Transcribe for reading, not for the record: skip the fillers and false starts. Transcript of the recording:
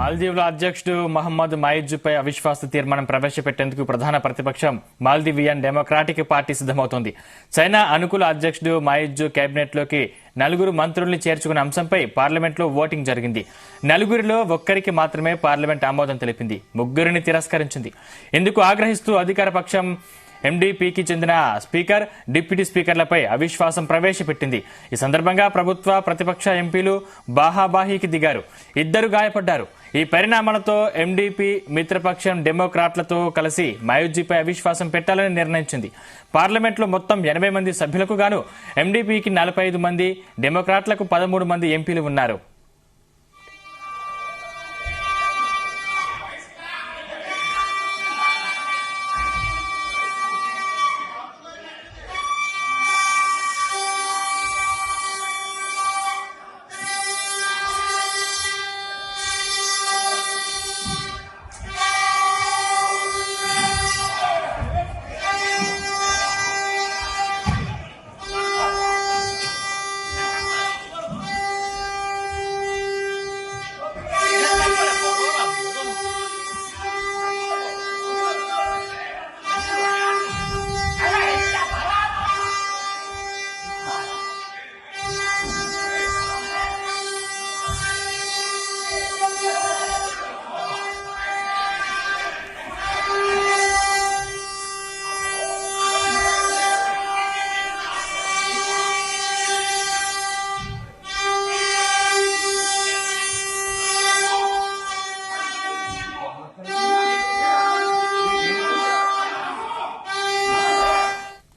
మాల్దీవుల అధ్యక్షుడు మహమ్మద్ మాయిజ్పై అవిశ్వాస తీర్మానం ప్రవేశపెట్టేందుకు ప్రధాన ప్రతిపక్షం మాల్దీవియన్ డెమోక్రాటిక్ పార్టీ సిద్ధమవుతోంది. చైనా అనుకూల అధ్యక్షుడు మాయిజ్ కేబినెట్లోకి 4 మంత్రుల్ని చేర్చుకున్న అంశంపై పార్లమెంట్లో ఓటింగ్ జరిగింది. 4 ఒక్కరికి మాత్రమే పార్లమెంట్ ఆమోదం తెలిపింది. 3 తిరస్కరించింది. ఇందుకు ఆగ్రహిస్తూ అధికార పక్షం ఎండీపీకి చెందిన స్పీకర్, డిప్యూటీ స్పీకర్లపై అవిశ్వాసం ప్రవేశపెట్టింది. ఈ సందర్భంగా ప్రభుత్వ, ప్రతిపక్ష ఎంపీలు బాహాబాహీకి దిగారు. 2 గాయపడ్డారు. ఈ పరిణామాలతో ఎండీపీ మిత్రపక్షం డెమోక్రాట్లతో కలిసి మాయిజ్పై అవిశ్వాసం పెట్టాలని నిర్ణయించింది. పార్లమెంట్లో మొత్తం 80 మంది సభ్యులకు గాను ఎండీపీకి 45 మంది, డెమోక్రాట్లకు 13 మంది ఎంపీలు ఉన్నారు.